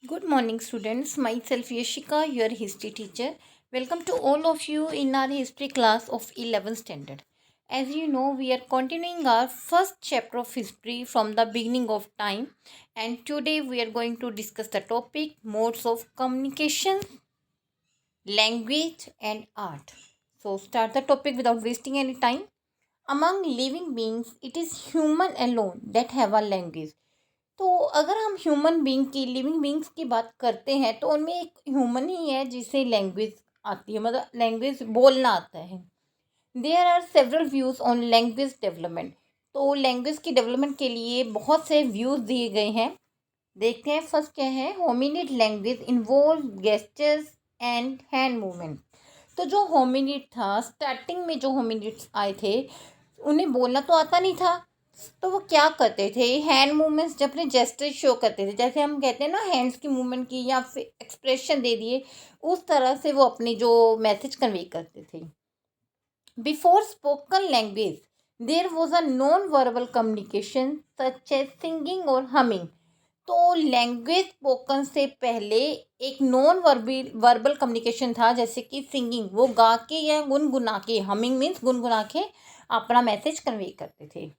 Good morning, students. Myself Yashika, your history teacher. Welcome to all of you in our history class of 11th standard. As you know, we are continuing our first chapter of history from the beginning of time, and today we are going to discuss the topic modes of communication, language, and art. So, start the topic without wasting any time. Among living beings, it is human alone that have a language. तो अगर हम human being की living beings की बात करते हैं तो उनमें एक ह्यूमन ही है जिसे लैंग्वेज आती है, मतलब लैंग्वेज बोलना आता है. There are several views on language development. तो लैंग्वेज की डेवलपमेंट के लिए बहुत से व्यूज़ दिए गए हैं. देखते हैं फर्स्ट क्या है. Hominid language involve gestures and hand movement. तो जो होमिनिड था, स्टार्टिंग में जो होमिनिड्स आए थे उन्हें बोलना तो आता नहीं था, तो वो क्या करते थे, हैंड मूवमेंट्स जब अपने जेस्टर शो करते थे, जैसे हम कहते हैं ना हैंड्स की मूवमेंट की या फिर एक्सप्रेशन दे दिए, उस तरह से वो अपनी जो मैसेज कन्वे करते थे. Before spoken language there was a non verbal communication such as singing और हमिंग. तो लैंग्वेज स्पोकन से पहले एक नॉन वर्बल कम्युनिकेशन था, जैसे कि सिंगिंग, वो गा के या गुनगुना के, हमिंग मीन्स गुनगुना के अपना मैसेज कन्वे करते थे.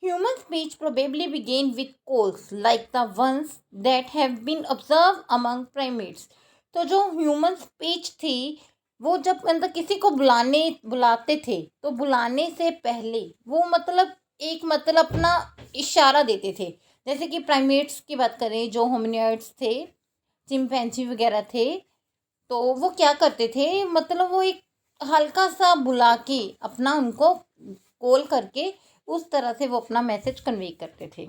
Human speech probably began with calls like the ones that have been observed among primates. तो जो ह्यूमन स्पीच थी वो जब मतलब किसी को बुलाते थे तो बुलाने से पहले वो मतलब अपना इशारा देते थे. जैसे कि प्राइमेट्स की बात करें, जो होमिनिड्स थे, चिंपैंजी वगैरह थे, तो वो क्या करते थे, मतलब वो एक हल्का सा बुला के अपना उनको कॉल करके उस तरह से वो अपना मैसेज कन्वे करते थे.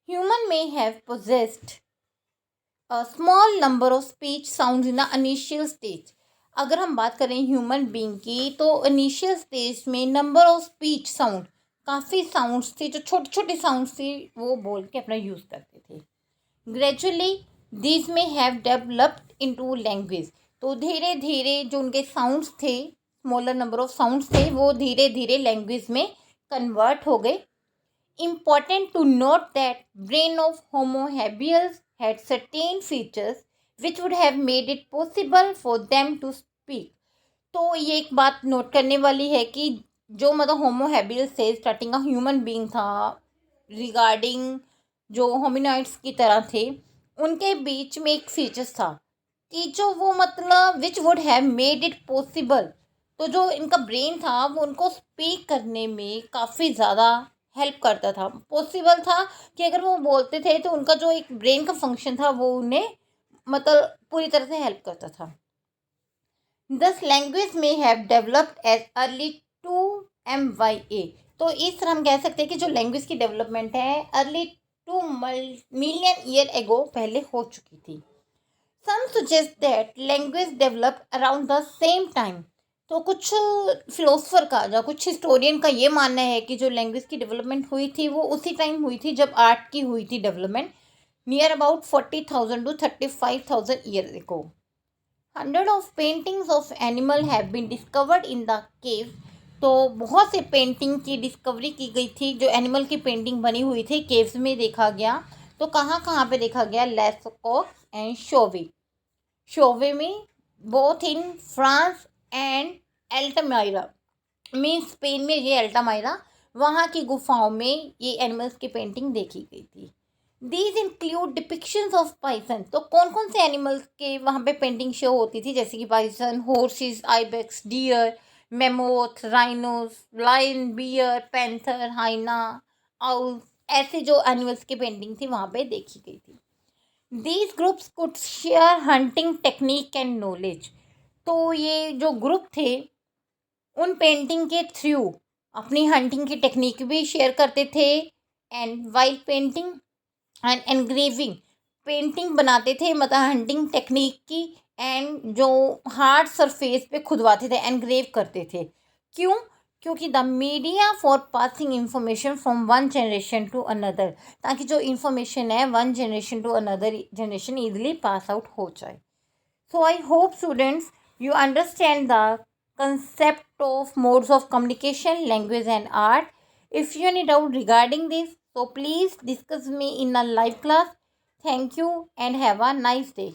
ह्यूमन में have possessed a small number of speech sound in the initial stage. अगर हम बात करें ह्यूमन बीइंग की तो इनिशियल स्टेज में नंबर ऑफ स्पीच साउंड, काफ़ी साउंड्स थे, जो छोटे छोटे साउंड्स थे वो बोल के अपना यूज़ करते थे. ग्रेजुअली दीज में हैव डेवलप्ड इनटू लैंग्वेज. तो धीरे धीरे जो उनके साउंड्स थे, स्मॉलर नंबर ऑफ साउंड्स थे, वो धीरे धीरे लैंग्वेज में कन्वर्ट हो गए. Important to note that brain of Homo habilis had certain features which would have made it possible for them to speak. तो ये एक बात नोट करने वाली है कि जो मतलब होमो हैबिलिस से स्टार्टिंग का ह्यूमन बीइंग था, रिगार्डिंग जो होमिनॉइड्स की तरह थे, उनके बीच में एक फीचर्स था कि जो वो मतलब which would have made it possible. तो जो इनका ब्रेन था वो उनको स्पीक करने में काफ़ी ज़्यादा हेल्प करता था, पॉसिबल था कि अगर वो बोलते थे तो उनका जो एक ब्रेन का फंक्शन था वो उन्हें मतलब पूरी तरह से हेल्प करता था. Thus language may have developed as early to MYA. तो इस तरह हम कह सकते हैं कि जो लैंग्वेज की डेवलपमेंट है अर्ली 2 मिलियन ईयर एगो पहले हो चुकी थी. Some suggest that language developed around the same time. तो कुछ फिलोसफर का या कुछ हिस्टोरियन का ये मानना है कि जो लैंग्वेज की डेवलपमेंट हुई थी वो उसी टाइम हुई थी जब आर्ट की हुई थी development, near about 40,000 to 35,000 year ago. Hundred of paintings of animal have been discovered in the cave. तो बहुत से पेंटिंग की डिस्कवरी की गई थी, जो एनिमल की पेंटिंग बनी हुई थी केव्स में देखा गया. तो कहाँ कहाँ पे देखा गया, लेस्कोक एंड शोवे. शोवे में both in France and Altamira, mean Spain में ये एल्टामायरा, वहाँ की गुफाओं में ये एनिमल्स की पेंटिंग देखी गई थी. These include depictions of bison. तो कौन कौन से एनिमल्स के वहाँ पे पेंटिंग शो होती थी, जैसे कि bison, horses, ibex, deer, mammoth, rhinos, lion, bear, panther, hyena, owl, ऐसे जो एनिमल्स की पेंटिंग थी वहाँ पे देखी गई थी. These groups could share hunting technique and knowledge. तो ये जो ग्रुप थे उन पेंटिंग के थ्रू अपनी हंटिंग की टेक्निक भी शेयर करते थे. And wild painting and engraving, painting बनाते थे मतलब हंटिंग टेक्निक की, एंड जो हार्ड सरफेस पे खुदवाते थे, एनग्रेव करते थे. क्यों? क्योंकि the media for passing information from one generation to another, ताकि जो इंफॉर्मेशन है one generation to another generation easily pass out हो जाए. So I hope students you understand the concept of modes of communication, language and art. If you any doubt regarding this, so please discuss me in a live class. Thank you and have a nice day.